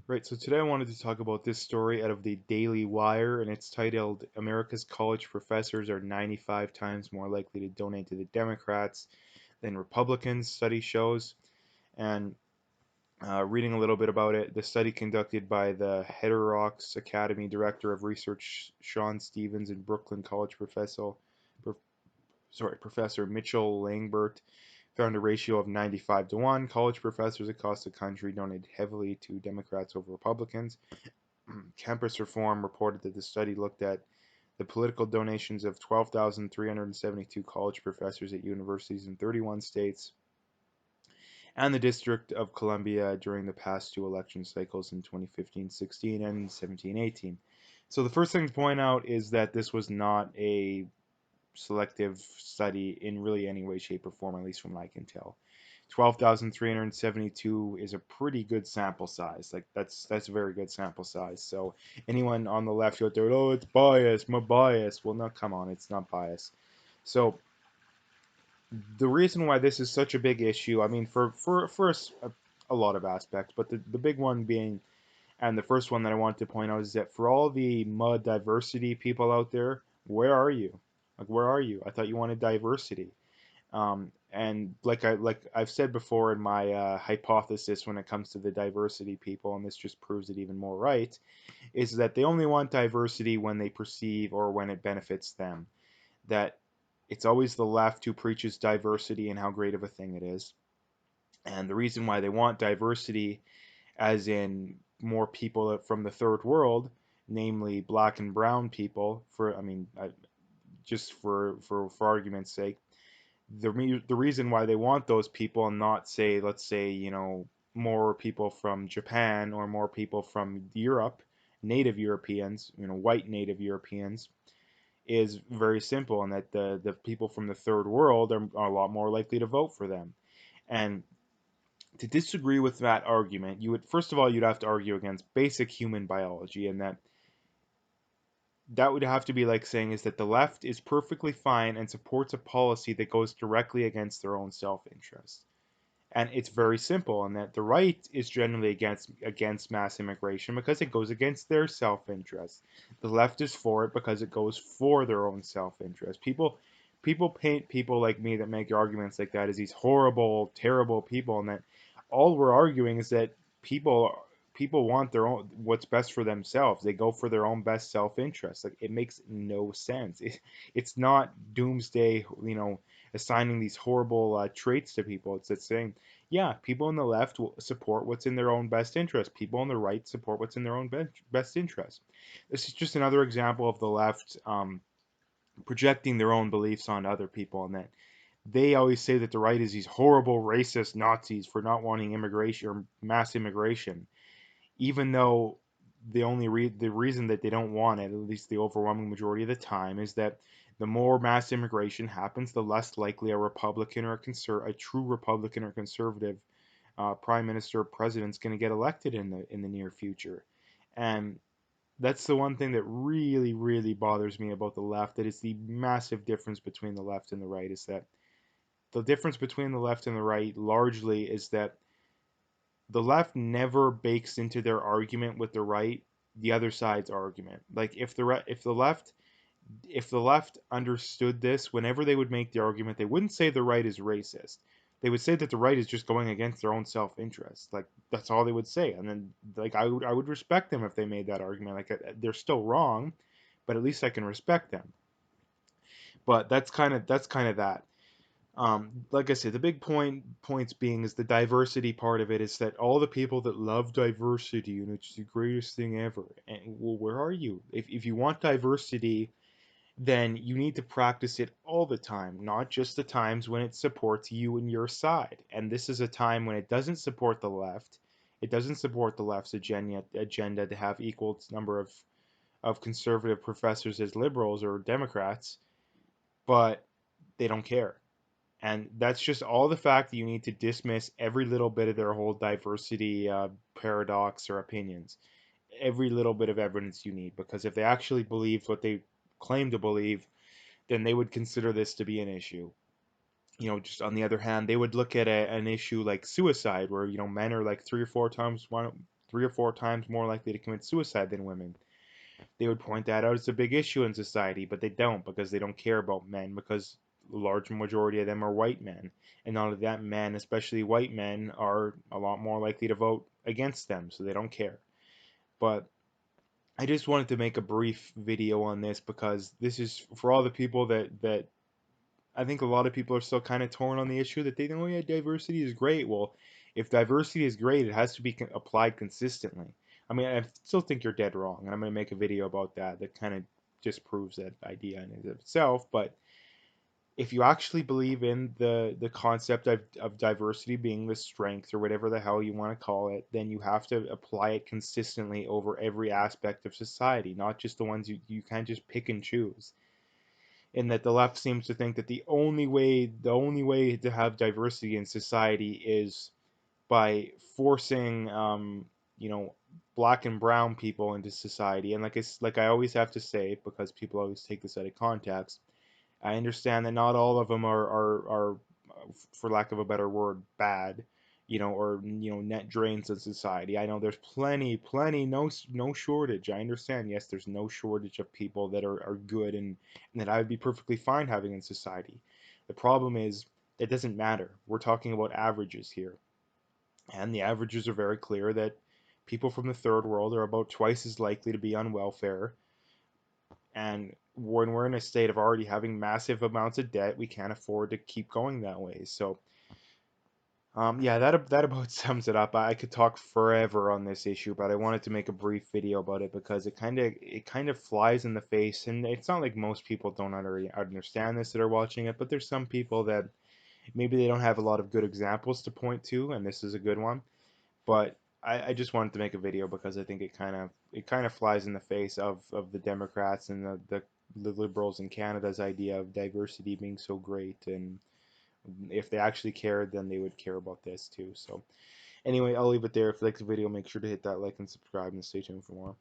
Right, so today I wanted to talk about this story out of the Daily Wire, and it's titled America's College Professors Are 95 Times More Likely to Donate to the Democrats Than Republicans, study shows. And reading a little bit about it, the study conducted by the Heterodox Academy Director of Research Sean Stevens and Brooklyn College Professor Mitchell Langbert found a ratio of 95 to 1. College professors across the country donated heavily to Democrats over Republicans. Campus Reform reported that the study looked at the political donations of 12,372 college professors at universities in 31 states and the District of Columbia during the past two election cycles in 2015-16 and 17-18. So the first thing to point out is that this was not a selective study in really any way, shape, or form, at least from what I can tell. 12,372 is a pretty good sample size. Like that's a very good sample size. So anyone on the left out there, oh, it's biased, my bias. Well, no, come on, it's not bias. So the reason why this is such a big issue, I mean, for a lot of aspects, but the big one being, and the first one that I want to point out is that for all the mud diversity people out there, where are you? Like, where are you? I thought you wanted diversity. And like I've said before in my hypothesis when it comes to the diversity people, and this just proves it even more right, is that they only want diversity when they perceive or when it benefits them. That it's always the left who preaches diversity and how great of a thing it is. And the reason why they want diversity, as in more people from the third world, namely black and brown people, just for argument's sake, the reason why they want those people and not say, let's say, more people from Japan or more people from Europe, native Europeans, white native Europeans, is very simple, and that the people from the third world are a lot more likely to vote for them. And to disagree with that argument, you would first of all you'd have to argue against basic human biology, and that would have to be like saying is that the left is perfectly fine and supports a policy that goes directly against their own self-interest. And it's very simple in that the right is generally against mass immigration because it goes against their self-interest. The left is for it because it goes for their own self-interest. People paint people like me that make arguments like that as these horrible, terrible people, and that all we're arguing is that people people want their own what's best for themselves. They go for their own best self-interest. Like it makes no sense. It's not doomsday, assigning these horrible traits to people. It's saying, yeah, people on the left will support what's in their own best interest. People on the right support what's in their own best interest. This is just another example of the left projecting their own beliefs on other people, and that they always say that the right is these horrible racist Nazis for not wanting immigration or mass immigration, even though the reason that they don't want it, at least the overwhelming majority of the time, is that the more mass immigration happens, the less likely a Republican or a true Republican or conservative prime minister or president is going to get elected in the near future. And that's the one thing that really, really bothers me about the left. That is the massive difference between the left and the right. Is that the difference between the left and the right largely is that the left never bakes into their argument with the right the other side's argument. Like if the left understood this, whenever they would make the argument, they wouldn't say the right is racist. They would say that the right is just going against their own self-interest. Like that's all they would say. And then like I would respect them if they made that argument. Like they're still wrong, but at least I can respect them. But that's kind of that. Like I said, the big points being is the diversity part of it is that all the people that love diversity and it's the greatest thing ever. And well, where are you? If you want diversity, then you need to practice it all the time, not just the times when it supports you and your side. And this is a time when it doesn't support the left. It doesn't support the left's agenda to have equal number of conservative professors as liberals or Democrats, but they don't care. And that's just all the fact that you need to dismiss every little bit of their whole diversity paradox or opinions. Every little bit of evidence you need, because if they actually believed what they claim to believe, then they would consider this to be an issue. Just on the other hand, they would look at an issue like suicide, where men are like 3 or 4 times more likely to commit suicide than women. They would point that out as a big issue in society, but they don't, because they don't care about men, because the large majority of them are white men. And not only that, men, especially white men, are a lot more likely to vote against them, so they don't care. But I just wanted to make a brief video on this because this is for all the people that I think a lot of people are still kind of torn on the issue, that they think, oh yeah, diversity is great. Well, if diversity is great, it has to be applied consistently. I mean, I still think you're dead wrong, and I'm going to make a video about that that kind of disproves that idea in and of itself. But if you actually believe in the concept of diversity being the strength, or whatever the hell you want to call it, then you have to apply it consistently over every aspect of society, not just the ones you can't just pick and choose. In that the left seems to think that the only way to have diversity in society is by forcing you know black and brown people into society. And like I always have to say, because people always take this out of context, I understand that not all of them are, for lack of a better word, bad, or net drains of society. I know there's plenty, no shortage. I understand. Yes, there's no shortage of people that are good, and that I would be perfectly fine having in society. The problem is it doesn't matter. We're talking about averages here, and the averages are very clear that people from the third world are about twice as likely to be on welfare. And when we're in a state of already having massive amounts of debt, we can't afford to keep going that way. So, yeah, that about sums it up. I could talk forever on this issue, but I wanted to make a brief video about it because it kind of flies in the face. And it's not like most people don't understand this that are watching it, but there's some people that maybe they don't have a lot of good examples to point to, and this is a good one. But I just wanted to make a video because I think it kind of flies in the face of the Democrats and the liberals in Canada's idea of diversity being so great. And if they actually cared, then they would care about this too. So anyway, I'll leave it there. If you like the video, make sure to hit that like and subscribe, and stay tuned for more.